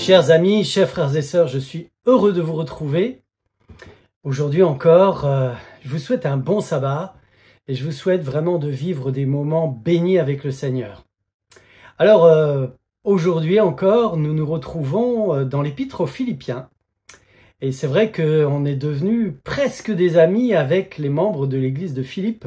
Chers amis, chers frères et sœurs, je suis heureux de vous retrouver. Aujourd'hui encore, je vous souhaite un bon sabbat et je vous souhaite vraiment de vivre des moments bénis avec le Seigneur. Alors, aujourd'hui encore, nous nous retrouvons dans l'Épître aux Philippiens. Et c'est vrai qu'on est devenus presque des amis avec les membres de l'église de Philippe.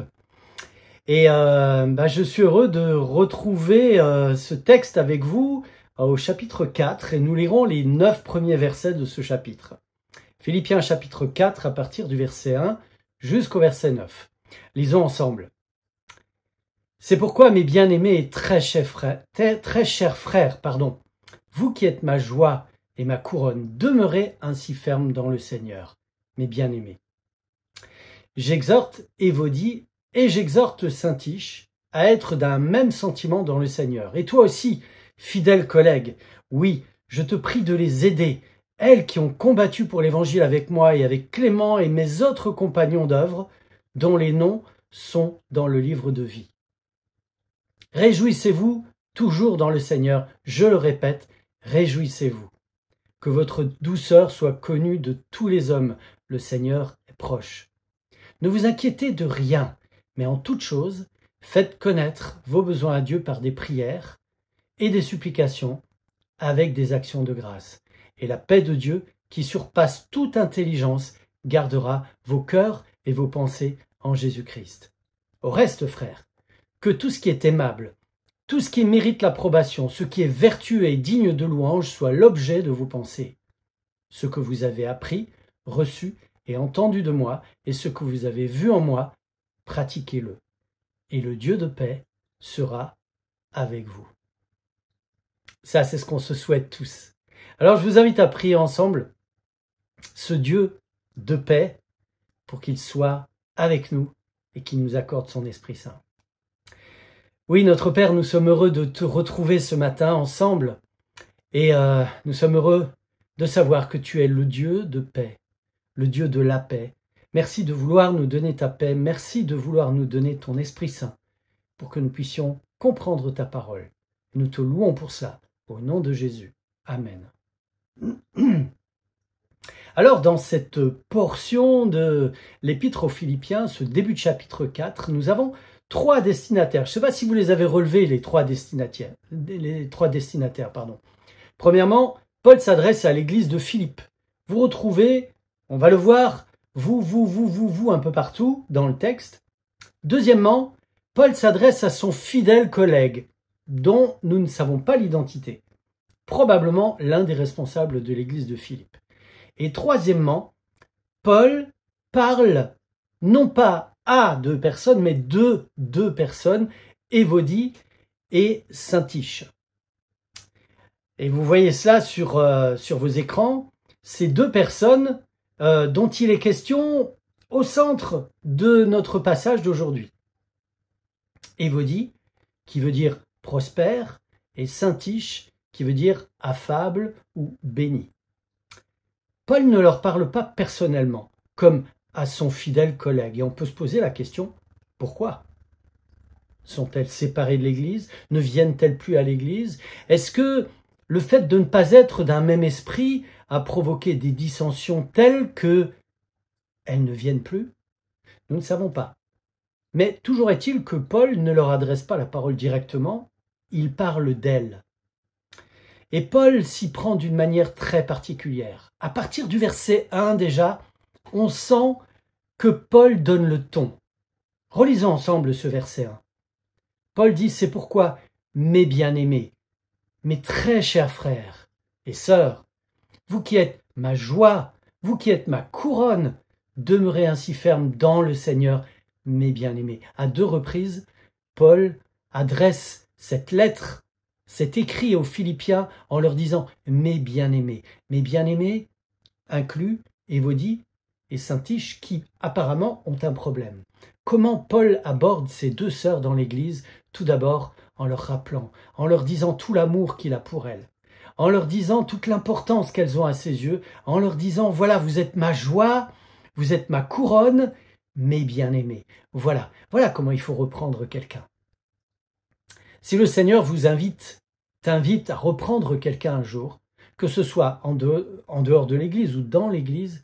Et je suis heureux de retrouver ce texte avec vous au chapitre 4 et nous lirons les 9 premiers versets de ce chapitre. Philippiens chapitre 4 à partir du verset 1 jusqu'au verset 9. Lisons ensemble. C'est pourquoi, mes bien-aimés et très chers frères, vous qui êtes ma joie et ma couronne, demeurez ainsi fermes dans le Seigneur, mes bien-aimés. J'exhorte Évodie et j'exhorte Syntyche à être d'un même sentiment dans le Seigneur. Et toi aussi, fidèle collègue, oui, je te prie de les aider, elles qui ont combattu pour l'Évangile avec moi et avec Clément et mes autres compagnons d'œuvre, dont les noms sont dans le livre de vie. Réjouissez-vous toujours dans le Seigneur, je le répète, réjouissez-vous. Que votre douceur soit connue de tous les hommes, le Seigneur est proche. Ne vous inquiétez de rien, mais en toute chose, faites connaître vos besoins à Dieu par des prières et des supplications avec des actions de grâce. Et la paix de Dieu, qui surpasse toute intelligence, gardera vos cœurs et vos pensées en Jésus-Christ. Au reste, frères, que tout ce qui est aimable, tout ce qui mérite l'approbation, ce qui est vertueux et digne de louange soit l'objet de vos pensées. Ce que vous avez appris, reçu et entendu de moi, et ce que vous avez vu en moi, pratiquez-le. Et le Dieu de paix sera avec vous. Ça, c'est ce qu'on se souhaite tous. Alors, je vous invite à prier ensemble ce Dieu de paix pour qu'il soit avec nous et qu'il nous accorde son Esprit Saint. Oui, notre Père, nous sommes heureux de te retrouver ce matin ensemble et nous sommes heureux de savoir que tu es le Dieu de paix, le Dieu de la paix. Merci de vouloir nous donner ta paix, merci de vouloir nous donner ton Esprit Saint pour que nous puissions comprendre ta parole. Nous te louons pour cela. Au nom de Jésus. Amen. Alors, dans cette portion de l'Épître aux Philippiens, ce début de chapitre 4, nous avons 3 destinataires. Je ne sais pas si vous les avez relevés, les trois destinataires. Premièrement, Paul s'adresse à l'église de Philippe. Vous retrouvez, on va le voir, vous, un peu partout dans le texte. Deuxièmement, Paul s'adresse à son fidèle collègue, dont nous ne savons pas l'identité, probablement l'un des responsables de l'église de Philippe. Et troisièmement, Paul parle non pas à 2 personnes, mais de 2 personnes, Évodie et Syntyche. Et vous voyez cela sur vos écrans, ces 2 personnes dont il est question au centre de notre passage d'aujourd'hui. Évodie, qui veut dire prospère, et Syntyche, qui veut dire affable ou béni. Paul ne leur parle pas personnellement, comme à son fidèle collègue. Et on peut se poser la question, pourquoi? Sont-elles séparées de l'Église? Ne viennent-elles plus à l'Église? Est-ce que le fait de ne pas être d'un même esprit a provoqué des dissensions telles que elles ne viennent plus? Nous ne savons pas. Mais toujours est-il que Paul ne leur adresse pas la parole directement, il parle d'elles. Et Paul s'y prend d'une manière très particulière. À partir du verset 1 déjà, on sent que Paul donne le ton. Relisons ensemble ce verset 1. Paul dit, c'est pourquoi, mes bien-aimés, mes très chers frères et sœurs, vous qui êtes ma joie, vous qui êtes ma couronne, demeurez ainsi fermes dans le Seigneur, mes bien-aimés. À 2 reprises, Paul adresse cette lettre, cet écrit aux Philippiens en leur disant « mes bien-aimés ». Mes bien-aimés incluent Évodie et Syntyche qui apparemment ont un problème. Comment Paul aborde ces 2 sœurs dans l'Église? Tout d'abord en leur rappelant, en leur disant tout l'amour qu'il a pour elles, en leur disant toute l'importance qu'elles ont à ses yeux, en leur disant « voilà, vous êtes ma joie, vous êtes ma couronne ». Mes bien-aimés. Voilà comment il faut reprendre quelqu'un. Si le Seigneur t'invite à reprendre quelqu'un un jour, que ce soit en dehors de l'Église ou dans l'Église.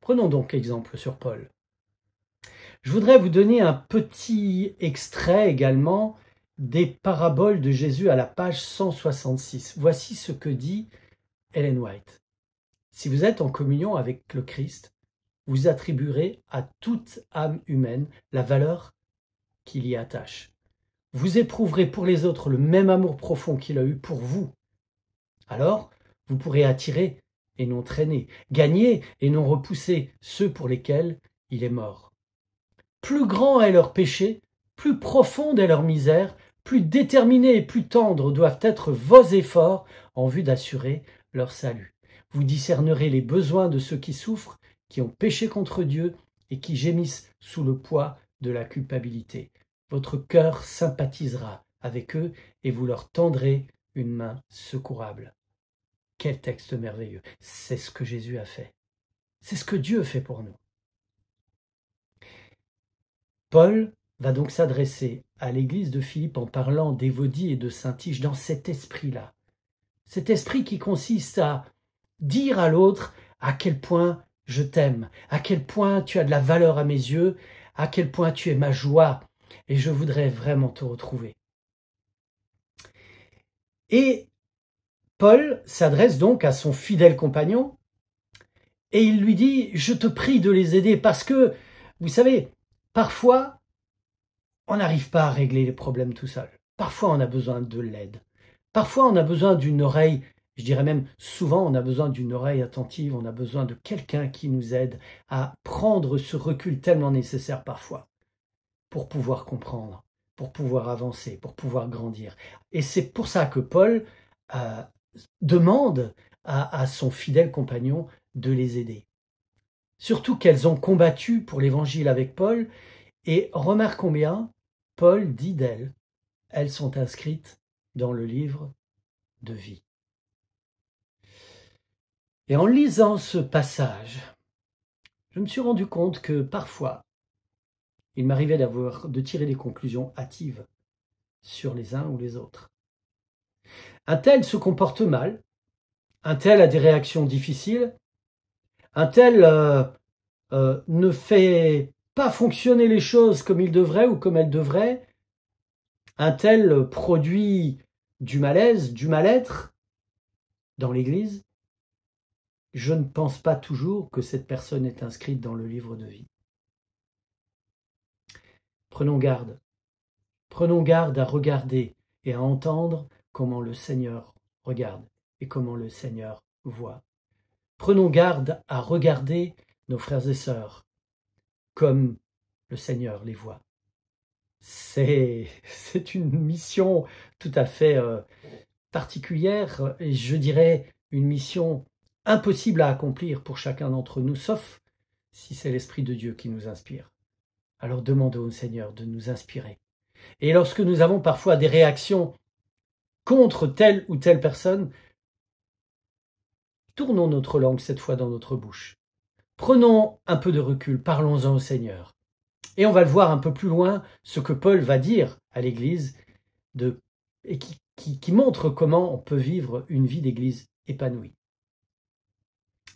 Prenons donc exemple sur Paul. Je voudrais vous donner un petit extrait également des paraboles de Jésus à la page 166. Voici ce que dit Ellen White. Si vous êtes en communion avec le Christ, vous attribuerez à toute âme humaine la valeur qu'il y attache. Vous éprouverez pour les autres le même amour profond qu'il a eu pour vous. Alors, vous pourrez attirer et non traîner, gagner et non repousser ceux pour lesquels il est mort. Plus grand est leur péché, plus profonde est leur misère, plus déterminés et plus tendres doivent être vos efforts en vue d'assurer leur salut. Vous discernerez les besoins de ceux qui souffrent, qui ont péché contre Dieu et qui gémissent sous le poids de la culpabilité. Votre cœur sympathisera avec eux et vous leur tendrez une main secourable. Quel texte merveilleux! C'est ce que Jésus a fait. C'est ce que Dieu fait pour nous. Paul va donc s'adresser à l'église de Philippe en parlant d'Évodie et de Saint-Tige dans cet esprit-là. Cet esprit qui consiste à dire à l'autre à quel point je t'aime, à quel point tu as de la valeur à mes yeux, à quel point tu es ma joie et je voudrais vraiment te retrouver. Et Paul s'adresse donc à son fidèle compagnon et il lui dit « Je te prie de les aider parce que, vous savez, parfois, on n'arrive pas à régler les problèmes tout seul. Parfois, on a besoin de l'aide. Parfois, on a besoin d'une oreille, je dirais même souvent, on a besoin d'une oreille attentive, on a besoin de quelqu'un qui nous aide à prendre ce recul tellement nécessaire parfois pour pouvoir comprendre, pour pouvoir avancer, pour pouvoir grandir. Et c'est pour ça que Paul demande à son fidèle compagnon de les aider. Surtout qu'elles ont combattu pour l'évangile avec Paul, et remarquons bien, Paul dit d'elles, elles sont inscrites dans le livre de vie. Et en lisant ce passage, je me suis rendu compte que parfois, il m'arrivait de tirer des conclusions hâtives sur les uns ou les autres. Un tel se comporte mal, un tel a des réactions difficiles, un tel ne fait pas fonctionner les choses comme il devrait ou comme elles devraient, un tel produit du malaise, du mal-être dans l'Église, je ne pense pas toujours que cette personne est inscrite dans le livre de vie. Prenons garde à regarder et à entendre comment le Seigneur regarde et comment le Seigneur voit. Prenons garde à regarder nos frères et sœurs comme le Seigneur les voit. C'est une mission tout à fait particulière et je dirais une mission impossible à accomplir pour chacun d'entre nous, sauf si c'est l'Esprit de Dieu qui nous inspire. Alors demandons au Seigneur de nous inspirer. Et lorsque nous avons parfois des réactions contre telle ou telle personne, tournons notre langue cette fois dans notre bouche. Prenons un peu de recul, parlons-en au Seigneur. Et on va le voir un peu plus loin, ce que Paul va dire à l'Église et qui montre comment on peut vivre une vie d'Église épanouie.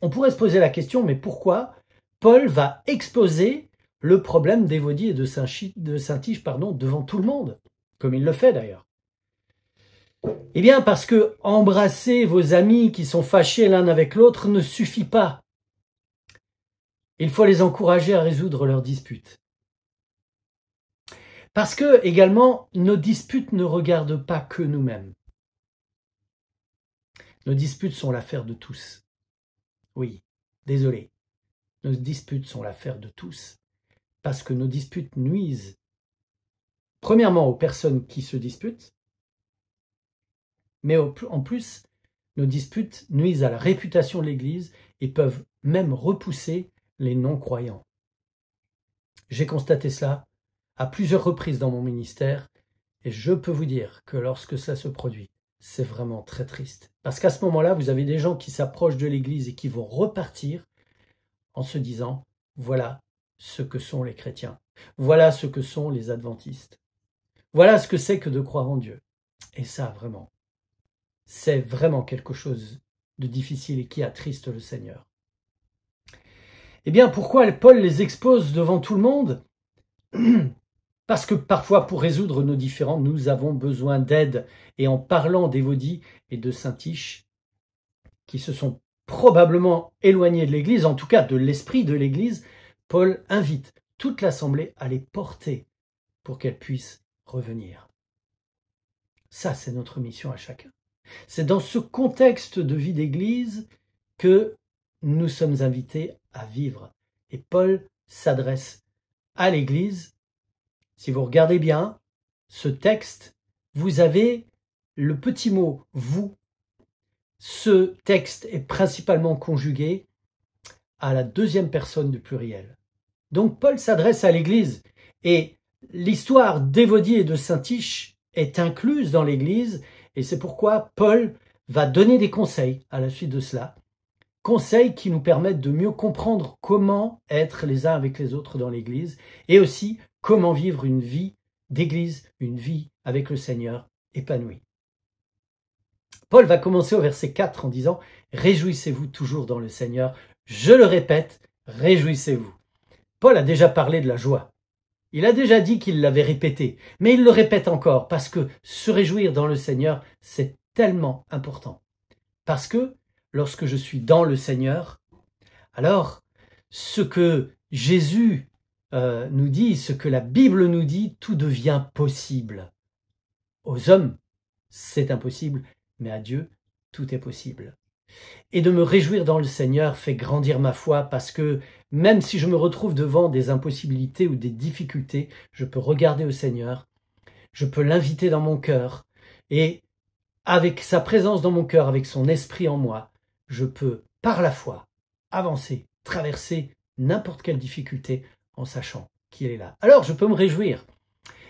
On pourrait se poser la question, mais pourquoi Paul va exposer le problème d'Évodie et de Saint-Tige devant tout le monde, comme il le fait d'ailleurs? Eh bien parce que embrasser vos amis qui sont fâchés l'un avec l'autre ne suffit pas. Il faut les encourager à résoudre leurs disputes. Parce que, également, nos disputes ne regardent pas que nous-mêmes. Nos disputes sont l'affaire de tous. Oui, désolé. Nos disputes sont l'affaire de tous. Parce que nos disputes nuisent, premièrement, aux personnes qui se disputent, mais en plus, nos disputes nuisent à la réputation de l'Église et peuvent même repousser les non-croyants. J'ai constaté cela à plusieurs reprises dans mon ministère et je peux vous dire que lorsque cela se produit, c'est vraiment très triste. Parce qu'à ce moment-là, vous avez des gens qui s'approchent de l'Église et qui vont repartir en se disant « Voilà ce que sont les chrétiens. Voilà ce que sont les adventistes. Voilà ce que c'est que de croire en Dieu. » Et ça, vraiment, c'est vraiment quelque chose de difficile et qui attriste le Seigneur. Eh bien, pourquoi Paul les expose devant tout le monde? Parce que parfois, pour résoudre nos différends, nous avons besoin d'aide. Et en parlant d'Évodie et de Syntyche, qui se sont probablement éloignés de l'Église, en tout cas de l'esprit de l'Église, Paul invite toute l'assemblée à les porter pour qu'elles puissent revenir. Ça, c'est notre mission à chacun. C'est dans ce contexte de vie d'Église que nous sommes invités à vivre. Et Paul s'adresse à l'Église. Si vous regardez bien ce texte, vous avez le petit mot « vous ». Ce texte est principalement conjugué à la deuxième personne du pluriel. Donc Paul s'adresse à l'Église et l'histoire d'Évodie et de Syntyche est incluse dans l'Église et c'est pourquoi Paul va donner des conseils à la suite de cela. Conseils qui nous permettent de mieux comprendre comment être les uns avec les autres dans l'Église et aussi comment vivre une vie d'Église, une vie avec le Seigneur épanouie. Paul va commencer au verset 4 en disant « Réjouissez-vous toujours dans le Seigneur. Je le répète, réjouissez-vous. » Paul a déjà parlé de la joie. Il a déjà dit qu'il l'avait répété, mais il le répète encore parce que se réjouir dans le Seigneur, c'est tellement important. Parce que lorsque je suis dans le Seigneur, alors ce que Jésus nous dit, ce que la Bible nous dit, tout devient possible. Aux hommes, c'est impossible, mais à Dieu, tout est possible. Et de me réjouir dans le Seigneur fait grandir ma foi parce que même si je me retrouve devant des impossibilités ou des difficultés, je peux regarder au Seigneur, je peux l'inviter dans mon cœur et avec sa présence dans mon cœur, avec son esprit en moi, je peux par la foi avancer, traverser n'importe quelle difficulté en sachant qu'il est là. Alors je peux me réjouir.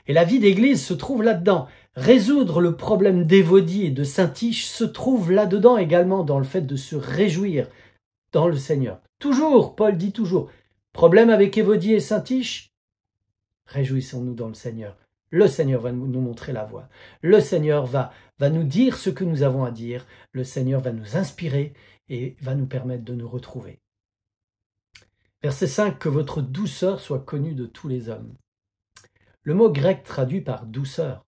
Et la vie d'église se trouve là-dedans. Résoudre le problème d'Évodie et de Syntyche se trouve là-dedans également dans le fait de se réjouir dans le Seigneur. Toujours, Paul dit toujours, problème avec Évodie et Syntyche, réjouissons-nous dans le Seigneur. Le Seigneur va nous montrer la voie. Le Seigneur va nous dire ce que nous avons à dire. Le Seigneur va nous inspirer et va nous permettre de nous retrouver. Verset 5, que votre douceur soit connue de tous les hommes. Le mot grec traduit par douceur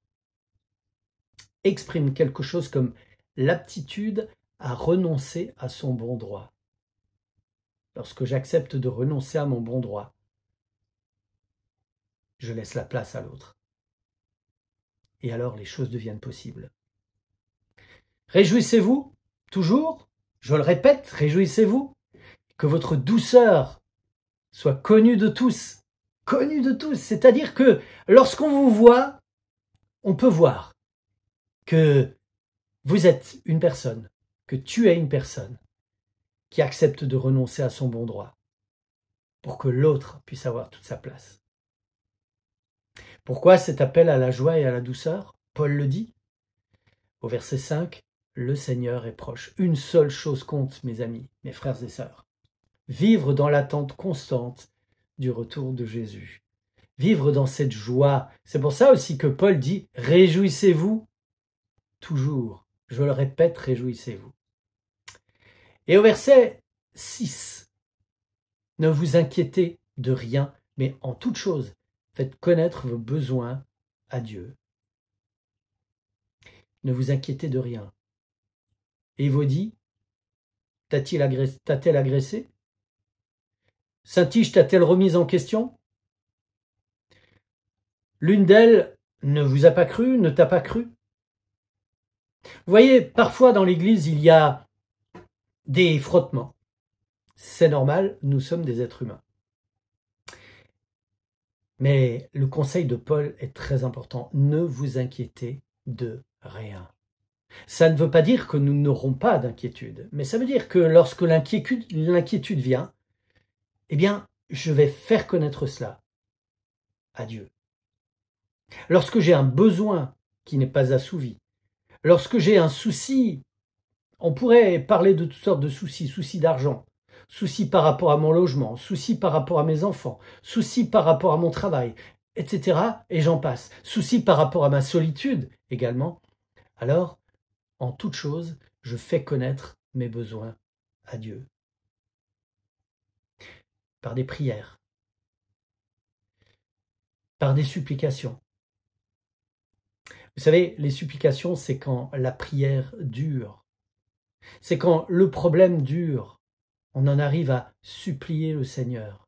exprime quelque chose comme l'aptitude à renoncer à son bon droit. Lorsque j'accepte de renoncer à mon bon droit, je laisse la place à l'autre. Et alors les choses deviennent possibles. Réjouissez-vous, toujours, je le répète, réjouissez-vous, que votre douceur soit connue de tous. Connue de tous, c'est-à-dire que lorsqu'on vous voit, on peut voir que vous êtes une personne, que tu es une personne qui accepte de renoncer à son bon droit pour que l'autre puisse avoir toute sa place. Pourquoi cet appel à la joie et à la douceur? Paul le dit au verset 5, le Seigneur est proche. Une seule chose compte, mes amis, mes frères et sœurs. Vivre dans l'attente constante du retour de Jésus. Vivre dans cette joie. C'est pour ça aussi que Paul dit « Réjouissez-vous toujours ». Je le répète, réjouissez-vous. Et au verset 6, « Ne vous inquiétez de rien, mais en toute chose, faites connaître vos besoins à Dieu. » Ne vous inquiétez de rien. Évodie, t'a-t-elle agressé? Syntyche t'a-t-elle remise en question? L'une d'elles ne vous a pas cru, ne t'a pas cru? Vous voyez, parfois dans l'Église, il y a des frottements. C'est normal, nous sommes des êtres humains. Mais le conseil de Paul est très important. Ne vous inquiétez de rien. Ça ne veut pas dire que nous n'aurons pas d'inquiétude, mais ça veut dire que lorsque l'inquiétude vient, eh bien, je vais faire connaître cela à Dieu. Lorsque j'ai un besoin qui n'est pas assouvi, lorsque j'ai un souci, on pourrait parler de toutes sortes de soucis, soucis d'argent, soucis par rapport à mon logement, soucis par rapport à mes enfants, soucis par rapport à mon travail, etc. Et j'en passe. Soucis par rapport à ma solitude également. Alors, en toute chose, je fais connaître mes besoins à Dieu. Par des prières, par des supplications. Vous savez, les supplications, c'est quand la prière dure. C'est quand le problème dure. On en arrive à supplier le Seigneur.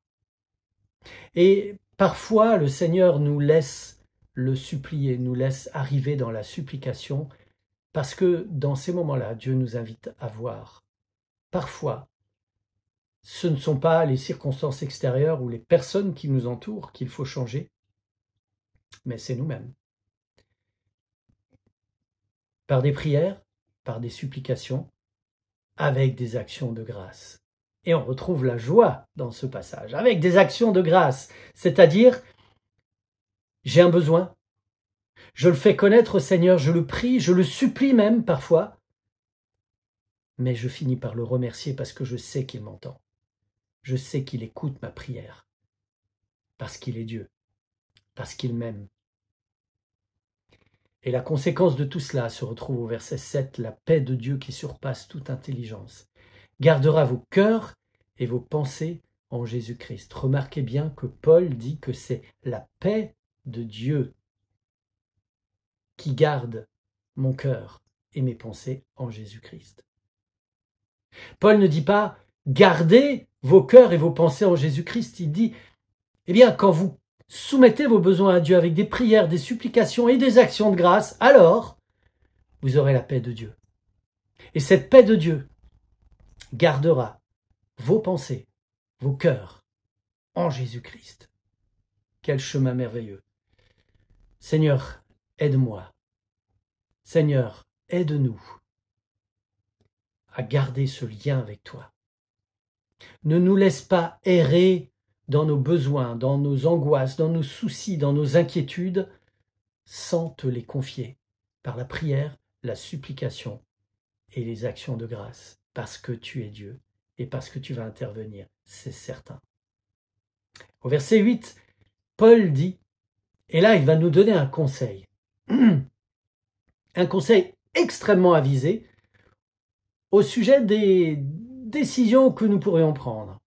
Et parfois, le Seigneur nous laisse le supplier, nous laisse arriver dans la supplication, parce que dans ces moments-là, Dieu nous invite à voir. Parfois, ce ne sont pas les circonstances extérieures ou les personnes qui nous entourent qu'il faut changer, mais c'est nous-mêmes. Par des prières, par des supplications, avec des actions de grâce. Et on retrouve la joie dans ce passage, avec des actions de grâce, c'est-à-dire, j'ai un besoin, je le fais connaître au Seigneur, je le prie, je le supplie même parfois, mais je finis par le remercier parce que je sais qu'il m'entend. Je sais qu'il écoute ma prière, parce qu'il est Dieu, parce qu'il m'aime. Et la conséquence de tout cela se retrouve au verset 7, la paix de Dieu qui surpasse toute intelligence gardera vos cœurs et vos pensées en Jésus-Christ. Remarquez bien que Paul dit que c'est la paix de Dieu qui garde mon cœur et mes pensées en Jésus-Christ. Paul ne dit pas « gardez vos cœurs et vos pensées en Jésus-Christ », il dit « eh bien, quand vous soumettez vos besoins à Dieu avec des prières, des supplications et des actions de grâce, alors vous aurez la paix de Dieu. Et cette paix de Dieu gardera vos pensées, vos cœurs en Jésus-Christ. » Quel chemin merveilleux. Seigneur, aide-moi. Seigneur, aide-nous à garder ce lien avec toi. Ne nous laisse pas errer dans nos besoins, dans nos angoisses, dans nos soucis, dans nos inquiétudes, sans te les confier par la prière, la supplication et les actions de grâce, parce que tu es Dieu et parce que tu vas intervenir, c'est certain. Au verset 8, Paul dit, et là il va nous donner un conseil, un conseil extrêmement avisé au sujet des décisions que nous pourrions prendre.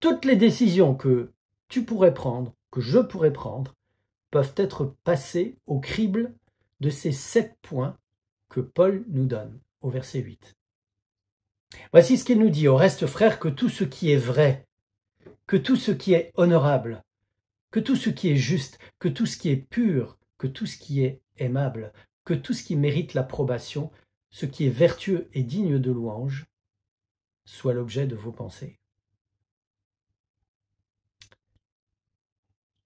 Toutes les décisions que tu pourrais prendre, que je pourrais prendre, peuvent être passées au crible de ces 7 points que Paul nous donne au verset 8. Voici ce qu'il nous dit. Au reste, frères, que tout ce qui est vrai, que tout ce qui est honorable, que tout ce qui est juste, que tout ce qui est pur, que tout ce qui est aimable, que tout ce qui mérite l'approbation, ce qui est vertueux et digne de louange, soit l'objet de vos pensées.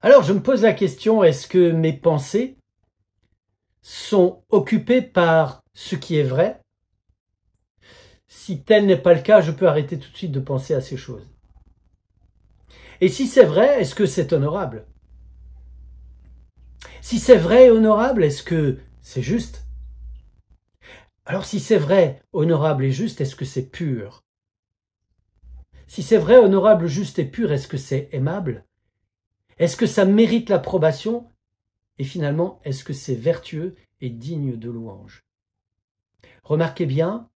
Alors je me pose la question, est-ce que mes pensées sont occupées par ce qui est vrai? Si tel n'est pas le cas, je peux arrêter tout de suite de penser à ces choses. Et si c'est vrai, est-ce que c'est honorable? Si c'est vrai et honorable, est-ce que c'est juste? Alors si c'est vrai, honorable et juste, est-ce que c'est pur? Si c'est vrai, honorable, juste et pur, est-ce que c'est aimable? Est-ce que ça mérite l'approbation? Et finalement, est-ce que c'est vertueux et digne de louange? Remarquez bien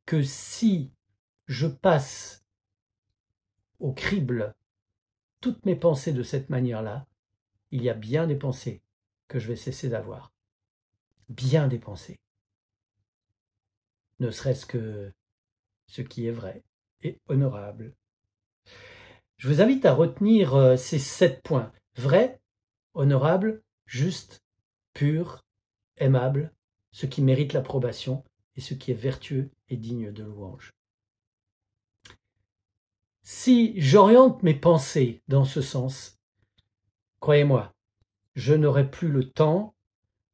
que si je passe au crible toutes mes pensées de cette manière-là, il y a bien des pensées que je vais cesser d'avoir. Bien des pensées. Ne serait-ce que ce qui est vrai et honorable. Je vous invite à retenir ces 7 points. Vrai, honorable, juste, pur, aimable, ce qui mérite l'approbation et ce qui est vertueux et digne de louange. Si j'oriente mes pensées dans ce sens, croyez-moi, je n'aurai plus le temps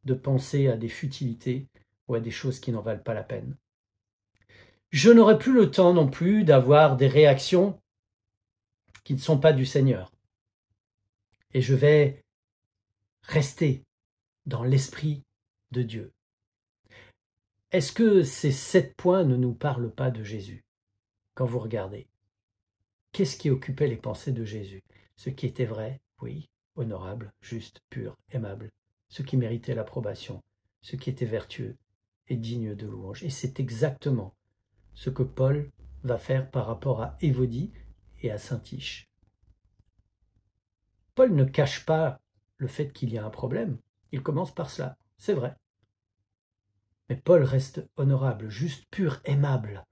de penser à des futilités ou à des choses qui n'en valent pas la peine. Je n'aurai plus le temps non plus d'avoir des réactions qui ne sont pas du Seigneur. Et je vais rester dans l'esprit de Dieu. Est-ce que ces 7 points ne nous parlent pas de Jésus? Quand vous regardez, qu'est-ce qui occupait les pensées de Jésus? Ce qui était vrai, oui, honorable, juste, pur, aimable, ce qui méritait l'approbation, ce qui était vertueux et digne de louange. Et c'est exactement ce que Paul va faire par rapport à Évodie et à Syntyche. Paul ne cache pas le fait qu'il y a un problème. Il commence par cela, c'est vrai. Mais Paul reste honorable, juste, pur, aimable.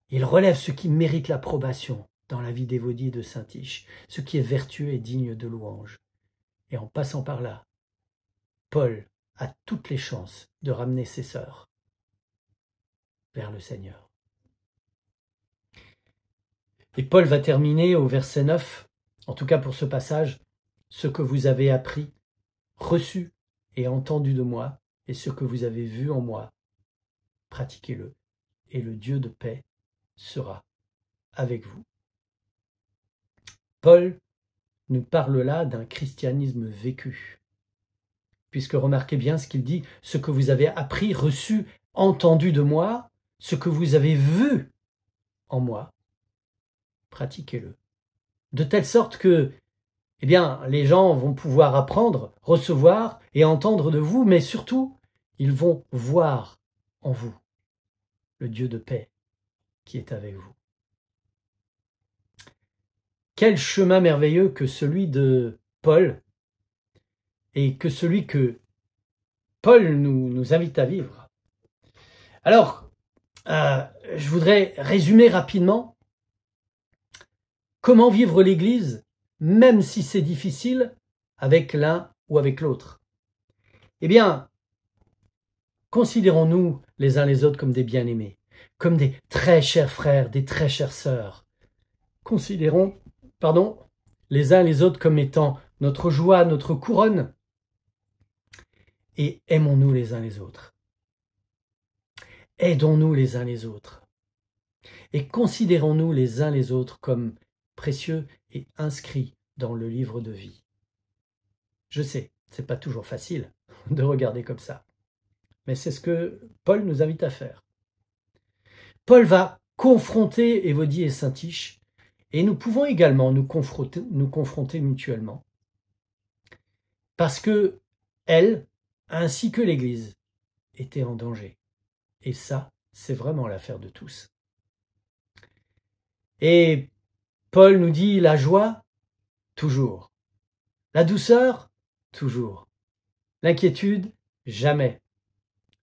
Il relève ce qui mérite l'approbation dans la vie d'Évodie et de Syntyche, ce qui est vertueux et digne de louange. Et en passant par là, Paul a toutes les chances de ramener ses sœurs vers le Seigneur. Et Paul va terminer au verset 9, en tout cas pour ce passage, « Ce que vous avez appris, reçu et entendu de moi, et ce que vous avez vu en moi, pratiquez-le, et le Dieu de paix sera avec vous. » Paul nous parle là d'un christianisme vécu, puisque remarquez bien ce qu'il dit, « Ce que vous avez appris, reçu, entendu de moi, ce que vous avez vu en moi, pratiquez-le. » De telle sorte que, eh bien, les gens vont pouvoir apprendre, recevoir et entendre de vous, mais surtout, ils vont voir en vous le Dieu de paix qui est avec vous. Quel chemin merveilleux que celui de Paul et que celui que Paul nous invite à vivre. Alors, je voudrais résumer rapidement comment vivre l'Église, même si c'est difficile, avec l'un ou avec l'autre. Eh bien, considérons-nous les uns les autres comme des bien-aimés, comme des très chers frères, des très chères sœurs. Considérons, les uns les autres comme étant notre joie, notre couronne, et aimons-nous les uns les autres. Aidons-nous les uns les autres. Et considérons-nous les uns les autres comme précieux et inscrits dans le livre de vie. Je sais, c'est pas toujours facile de regarder comme ça, mais c'est ce que Paul nous invite à faire. Paul va confronter Évodie et Syntyche, et nous pouvons également nous confronter mutuellement, parce que elle, ainsi que l'Église, étaient en danger. Et ça, c'est vraiment l'affaire de tous. Et Paul nous dit la joie, toujours. La douceur, toujours. L'inquiétude, jamais.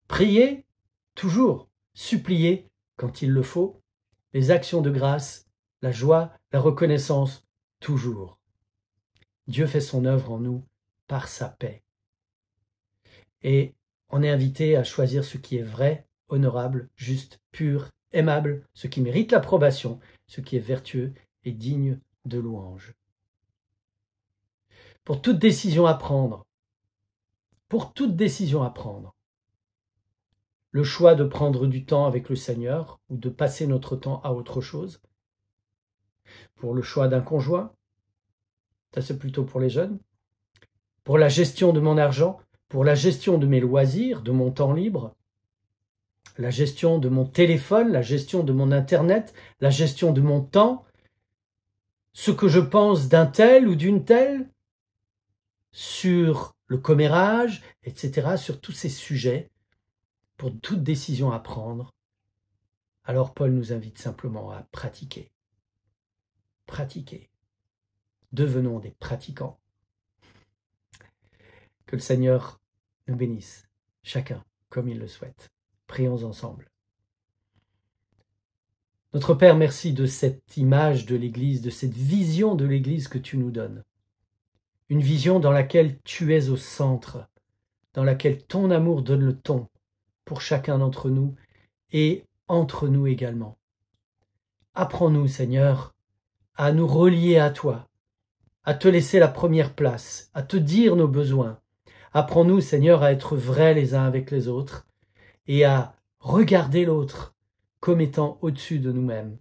Prier, toujours. Supplier, quand il le faut. Les actions de grâce, la joie, la reconnaissance, toujours. Dieu fait son œuvre en nous par sa paix. Et on est invité à choisir ce qui est vrai, honorable, juste, pur, aimable, ce qui mérite l'approbation, ce qui est vertueux et digne de louange. Pour toute décision à prendre, le choix de prendre du temps avec le Seigneur ou de passer notre temps à autre chose, pour le choix d'un conjoint, ça c'est plutôt pour les jeunes, pour la gestion de mon argent, pour la gestion de mes loisirs, de mon temps libre, la gestion de mon téléphone, la gestion de mon Internet, la gestion de mon temps, ce que je pense d'un tel ou d'une telle, sur le commérage, etc., sur tous ces sujets, pour toute décision à prendre. Alors Paul nous invite simplement à pratiquer. Pratiquer. Devenons des pratiquants. Que le Seigneur nous bénisse, chacun comme il le souhaite. Prions ensemble. Notre Père, merci de cette image de l'Église, de cette vision de l'Église que tu nous donnes. Une vision dans laquelle tu es au centre, dans laquelle ton amour donne le ton pour chacun d'entre nous et entre nous également. Apprends-nous, Seigneur, à nous relier à toi, à te laisser la première place, à te dire nos besoins. Apprends-nous, Seigneur, à être vrais les uns avec les autres et à regarder l'autre comme étant au-dessus de nous-mêmes.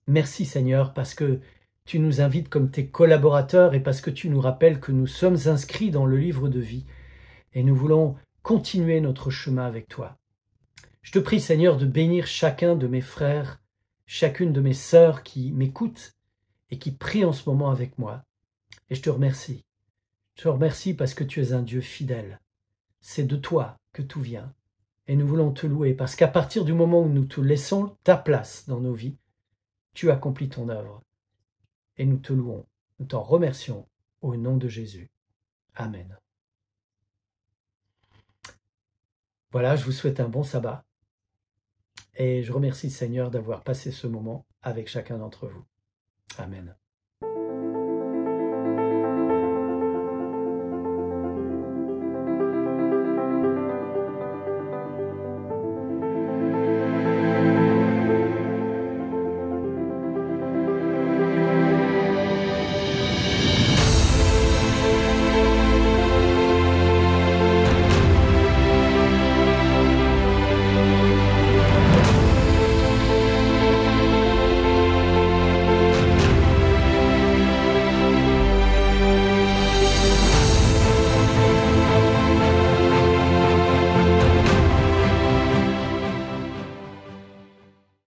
Merci, Seigneur, parce que tu nous invites comme tes collaborateurs et parce que tu nous rappelles que nous sommes inscrits dans le livre de vie et nous voulons continuer notre chemin avec toi. Je te prie, Seigneur, de bénir chacun de mes frères, chacune de mes sœurs qui m'écoutent et qui prient en ce moment avec moi. Et je te remercie. Je te remercie parce que tu es un Dieu fidèle. C'est de toi que tout vient Et nous voulons te louer parce qu'à partir du moment où nous te laissons ta place dans nos vies, tu accomplis ton œuvre. Et nous te louons, nous t'en remercions au nom de Jésus. Amen. Voilà, je vous souhaite un bon sabbat et je remercie le Seigneur d'avoir passé ce moment avec chacun d'entre vous. Amen.